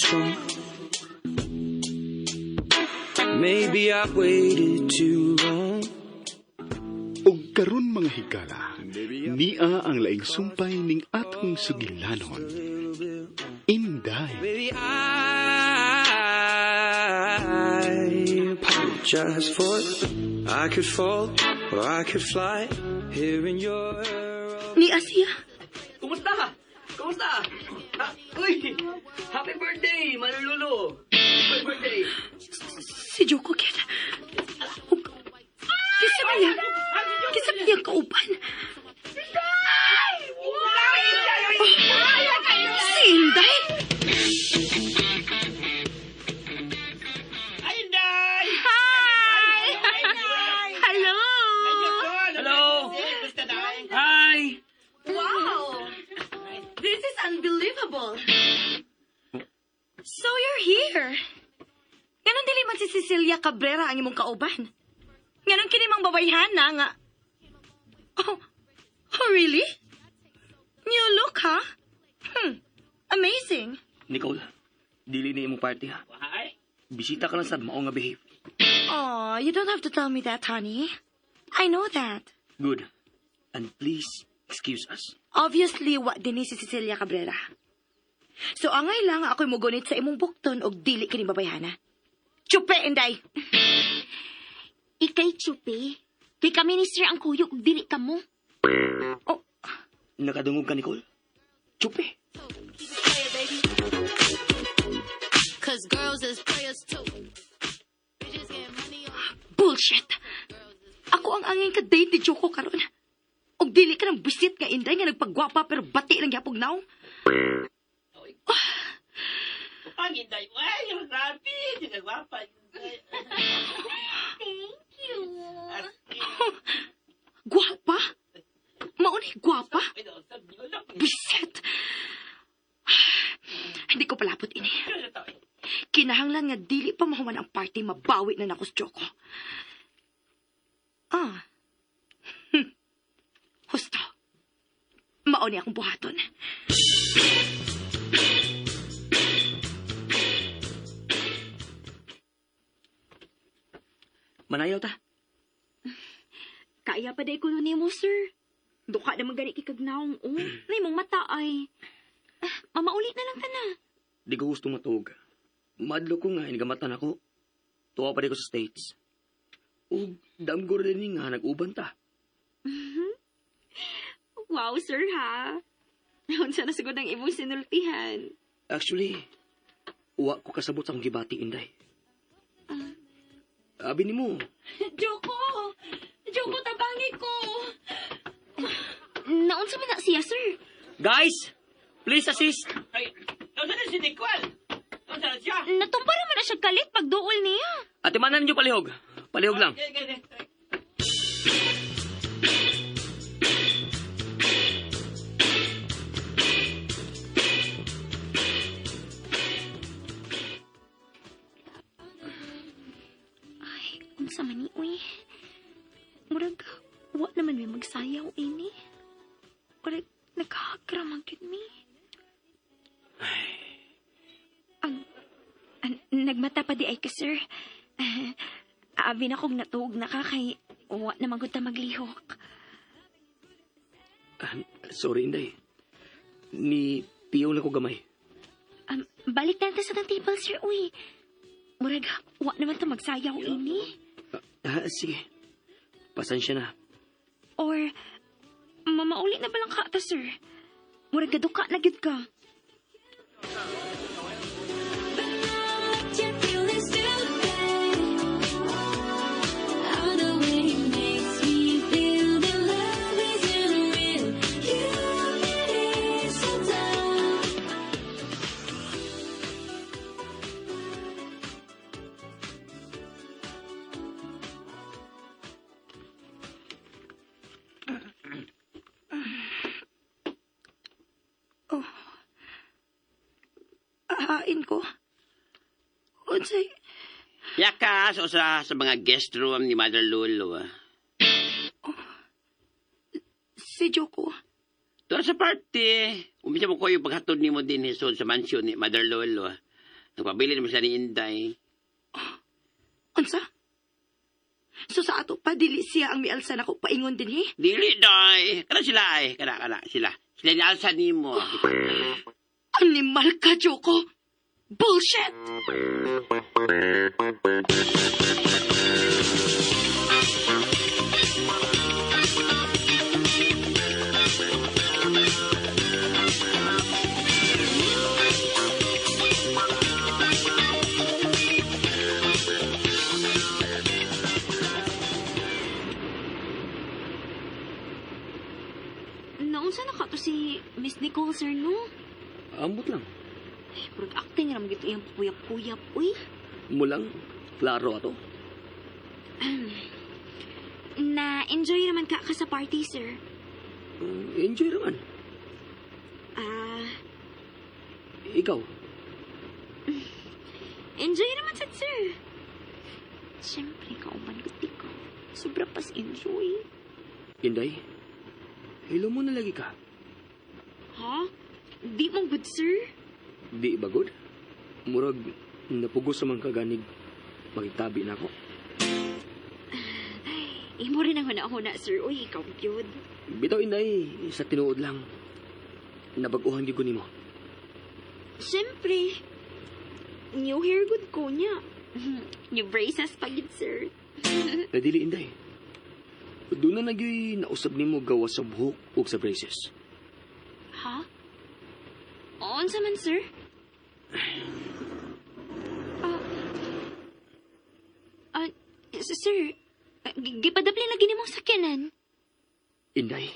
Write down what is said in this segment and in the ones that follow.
strong. Maybe I waited too long. Og karon mga higala, niya ang laing sumpay ning atong sugilanon. Inday. Baby, I apologize for it. I could fall or I could fly here in your... Ni Asia, Kumusta? Kumusta? Uy! Happy birthday, Manlulu! Happy birthday! si Joko kaya. Kisa niya kauban. Si Inday? Inday! Hi! Hello! Hello! Hi! Wow! This is unbelievable. So you're here. Ganon dili man si Cecilia Cabrera ang imong kauban. Ganon kini mang babayhan na nga. Oh really? New look, ha? Amazing. Nicole, dili na imong party ha. Bisita ka lang sad mao nga behave. Oh, you don't have to tell me that, honey. I know that. Good. And please, excuse us. Obviously, wa din ni si Cecilia Cabrera. So, angay lang ako'y mugunit sa imong bukton og dili kining babayhana. Chupe, Inday! Ikay tsupe. Kay kami ni Sir ang kuyog, dili ka mo. Oh, Nakadungog ka, Nicole? Chupe. Cause girls is players too. bullshit! Ako ang angin ka-date ni Joko karon. Og dili ka ng bisit nga Inday nga nagpagwapa pero bati lang yapog naw. Ang Inday, ay, grabe, ginagwapa. Thank you. Gwapa? Maunay gwapa? Bisit! Hindi ko palapot ini. Kinahanglan nga dili pa mahuman ang party, mabawi na nako sa Joko. Husto. Mauni akong buhaton. Manayaw ta. Kaya pa day ko ni mo, sir. Duka naman gani kikagnaong, oh. Nay mong mata ay. Mamaulit na lang ta na. Di ko gusto matug. Madlo ko nga, inigamatan ako. Tuwa pa di ko sa States. O, damgor din nga, nag-uban ta. Wow, sir, ha? Unsa na sigod ang imong sinultihan. Actually, uwa ko kasabot sa akong gibati, Inday. Abi ni mo. Joko! Joko, tabangi ko! Naunsa man na siya, sir? Guys, please assist. Ay, nasa na si Nicole? Nasa na siya? Natumba naman na siya kalit pag duol niya. Ate, manan niyo palihog. Palihog lang. Unsa man ni, uy. Murag, wa naman may magsayaw ini. Murag, nagkakramang yun mi. Nagmata pa di ay ka, sir. Abi na kong natuog na ka kay wa naman gud ta maglihok. Sorry, Inday. Ni piyaw na ko gamay. Balik na ta sa table, sir, uy. Murag, wa naman ta magsayaw ini. Sige. Pasensya na. Or, mamauli na ba lang ka ta, sir? Murag gaduka na gyud ka. Hain ko. Unsay, Yakas o sa mga guest room ni Mother Lulu. si Joko. Doon sa party, umisa mo ko yung paghatod ni mo din sa mansion ni Mother Lulu. Nagpabili naman siya ni Inday. Unsa? So sa ato pa, dili siya ang mialsan ako paingon din, eh? Dili, day. Kana sila ay. Kana sila. Sila ni Alsa ni mo. Animal ka, Joko! Bullshit! Naunsa na ka to si Miss Nicole, sir, no? Ambot lang. Ay, purag acting naman gito yung puyap-puyap, uy. Mulang, klaro ato. Na-enjoy naman ka sa party, sir. Enjoy naman. Ah, Ikaw, enjoy naman sad, sir. Siyempre, kauban ko, tiko. Sobra pas enjoy. Inday, hello mo na lagi ka. Ha? Di mong good, sir? Di bagod? Murag, napugos naman kaganig. Magtabi na ako. Imo rin ang huna-huna, sir. Uy, ikaw yun. Bitaw, Inday, sa tinuod lang. Nabaguhan di ko nimo. Siyempre. New hair good ko niya. New braces pa gid, sir. Nadili, Inday. Doon na nagyoy nausab nimo gawa sa buhok o sa braces. Ha? On sa man, sir? Sir, gipadapli lagi ni mong sakyanan. Inday.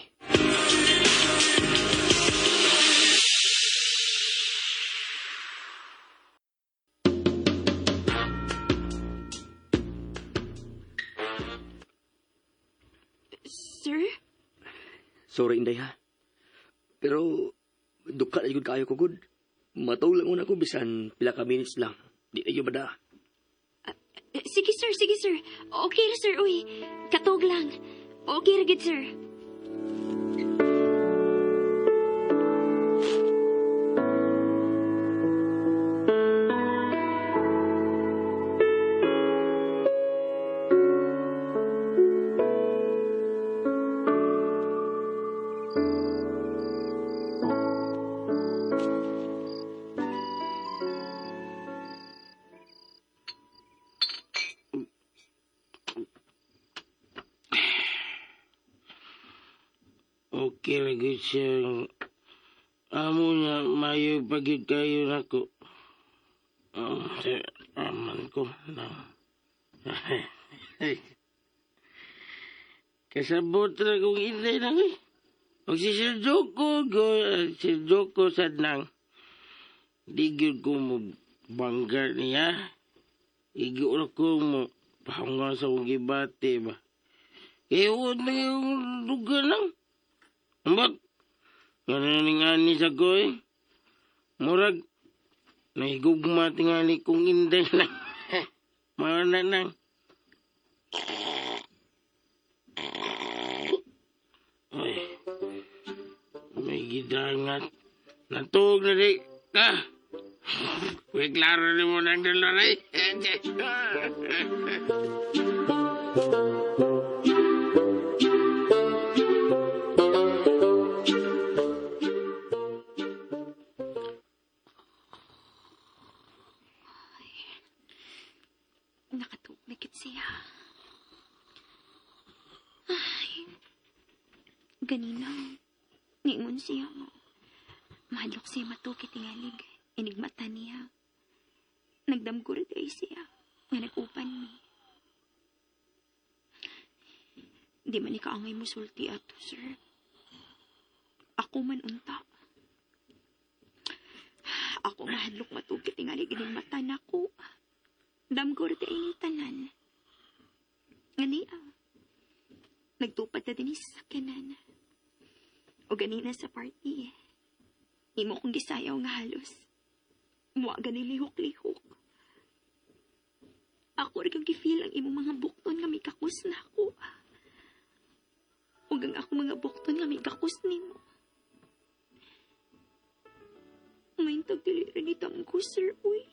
Sir? Sorry, Inday, ha? Pero, duka na yun kayo ko, good. Mataw lang una ko, bisan pila ka minutes lang. Di na yun bada. Sige, sir. Sige, sir. Okay ra, sir. Uy, katog lang. Okay ra, gid, sir. Okay ra gid siya. Amo niya mayo pagid kayo nako. Sa aman ko na. Kasabot ra kong Inday nang eh. Og si Sir Joko sad nang. Di gyud ko mo banggar niya. Igo ra ko mo pahunga sa kong gibate ba. Ewan na yung lugar nang. Ambot, gano'n nga ni sa ko eh. Murag, nahigugma tingali kong Inday lang. Mana nang. Ay, may gidangat. Natug na di ka. Uy, klaro ni mo nang dalaray. Nakatublikit siya. Ay, ganina. Niingon siya. Mahadlok siya matukit tingalig. Inigmata niya. Nagdamgur day siya. Nga nag-upan ni. Di man ikaangay mo sulti ato, sir. Ako man unta. Ako mahadlok matukit tingalig. Inigmata na ko. Damgor ka ining tanan. Ngani nagtupad na din sa sakyanan. O ganina sa party. Imo kong gisayaw nga halos. Mua gani lihok-lihok. Ako rin kang gifeel ang imo mga bukton nga may kakus na ako. O gang ako mga bukton nga may kakus nimo. May tagdili rin itang ko, sir, uy.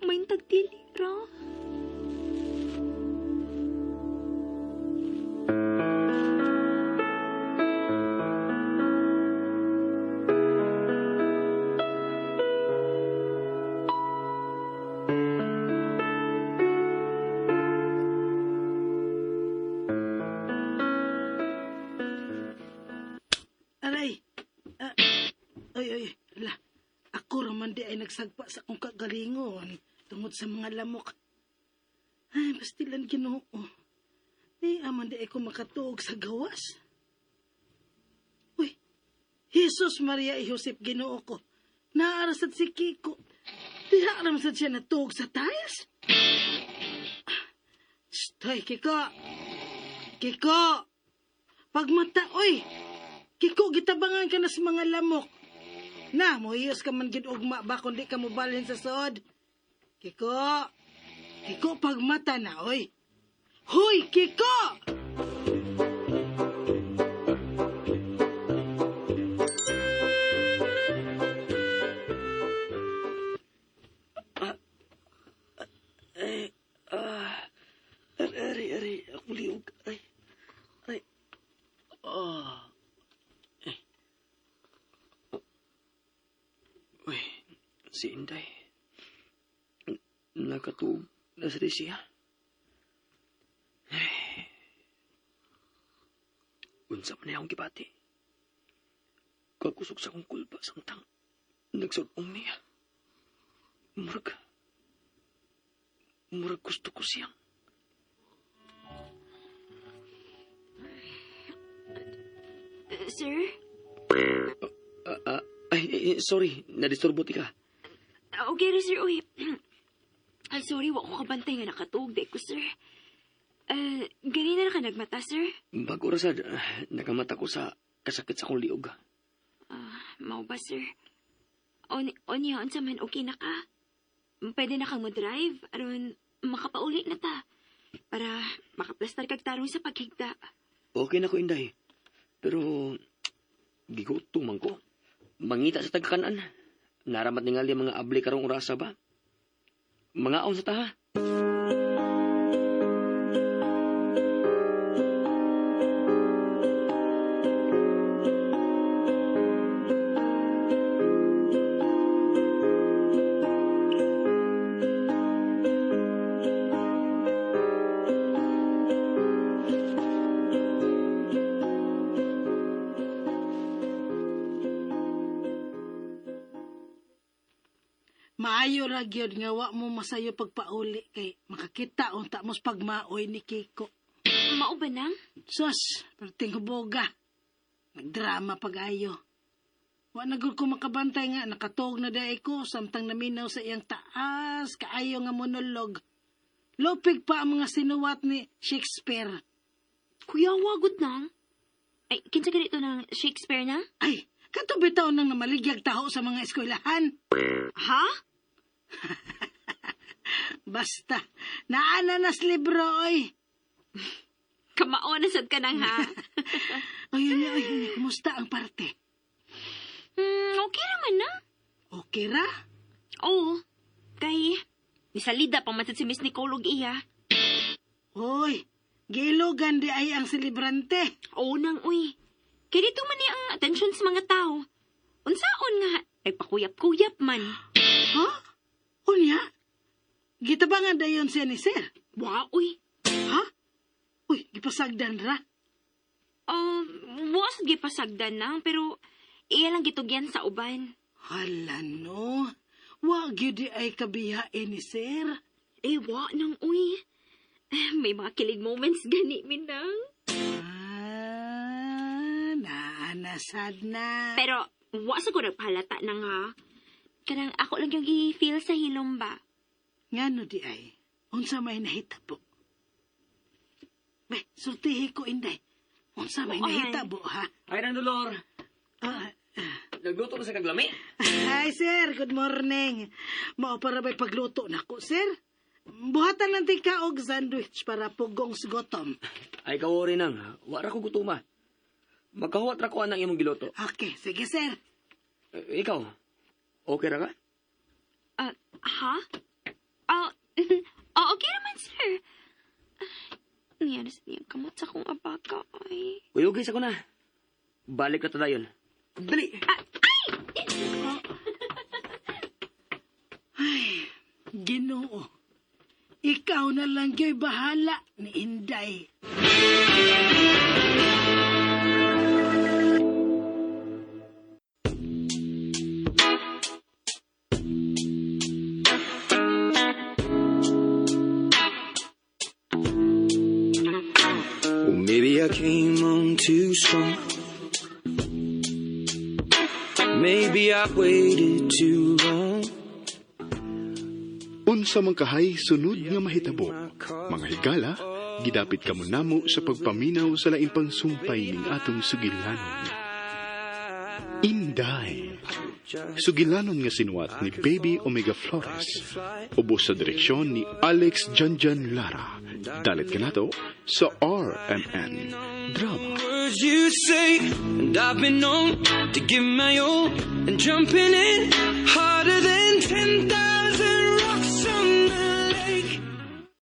May tagdili ra. Aray! Ay, ala. Ako raman di ay nagsagpa sa kong kagalingon tungod sa mga lamok. Ay, pastilan Ginoo. Di aman di ay ko makatuog sa gawas. Uy, Jesus Maria y Josep Ginoo ko. Naarasad si Kiko. Di haaramsad siya natuog sa tiles. Stoy, Kiko! Kiko! Pagmata, oy! Kiko, gitabangan ka na sa mga lamok. Na, mohiyos ka man ginugma ba kung di ka mo balhin sa sod. Kiko! Kiko, pagmata na, oy! Hoy, Kiko! Ari, ako liog. Ay. Uy, si Inday. Nakatuog na sa siya. Unsa man akong gibati. Kakusog sa kong kulba samtang nagsulong niya. Murag gusto ko siyang. Sir? Sorry, nadisturbo ti ka. Okay ra, sir. Uy. Sorry, wa ko kabantay nga nakatuog. Di ko, sir. Ganina na ka nagmata, sir? Bago ra sad, nakamata ko sa kasakit sa kong liog. Mao ba, sir? Onya, unsa man, okay na ka? Pwede na kang mag-drive, aron makapauli na ta. Para makaplastar kag tarong sa paghigda. Okay na ko, Inday. Pero, gigutom man ko. Mangita sa tagkanan. Naramat ningali mga abli karong orasa ba? Mga aon sa taha. Maayo ra gyud nga wa mo masayo pagpauli kay makakita unta mos pagmaoy ni Kiko. Mao ba nang? Sus, perting huboga. Nagdrama pag-ayo. Wa na gud ko makabantay nga nakatog na day ko samtang naminaw sa iyang taas kaayo nga monolog. Lupig pa ang mga sinuwat ni Shakespeare. Kuya, wagod nang? Ay, kinsa ka dito ng Shakespeare na? Ay, katubi taon nang namaligyag taho sa mga eskwelahan. Ha? Basta, naananas libro, oy. Kamao na sad ka nang, ha? Ayun, kumusta ang parte? Okay naman na. Okay ra? Oo. Kay, nisalida pa man sad si Miss Nicole og iya. Hoy, gilugan di ay ang selebrante. Oo nang, uy. Kaya dito man ang atensyon sa mga tao. Unsaon nga, ay pakuyap-kuyap man. Ha? Unya? Gitabangan dayon siya ni Sir. Wa, uy. Ha? Uy, gipasagdan ra. Was gipasagdan nang, pero iya lang gitugyan sa uban. Hala no, wa gyud di ay kabiyain ni Sir. Wa nang, uy. May mga kilig moments gani, minang. Naanasad na. Pero, wa sa ko nagpahalata na nga. Karang ako lang yung i-feel sa hilom ba? Ngano di ay, unsa may nahitabo? Sultihi ko, Inday. Unsa may nahitabo, ha? Ay, nang Dolor. Nagluto na sa kaglami? Hi, Sir. Good morning. Mao para ba'y pagluto na ko, Sir? Buhatan lang tika og sandwich para pugong sugotom. Ay, kawori nang. Wara ko gutuma. Magkahuwat ra ko anang imong giluto. Okay, sige, Sir. Ikaw, okay ra ka? Ha? ayaw na sa niyang kamot sa kong abaka, ay. Uyugay sa ko na. Balik na tadayon. Dali! Ginoo, ikaw na lang yo'y bahala ni Inday. Well, maybe I came on too strong. Maybe I waited too long. Unsa man kahay sunod nga mahitabo, mga higala, gidapit kamo namo sa pagpaminaw sa laing pangsumpay ning atong sugilanon. Inday. Sugilanon nga sinuwat ni Baby Omega Flores. Ubos sa direksyon ni Alex Janjan Lara. Dalit ka nato sa RMN Drama. Words you say, and I've been known to give my all, and jumping in harder than 10,000.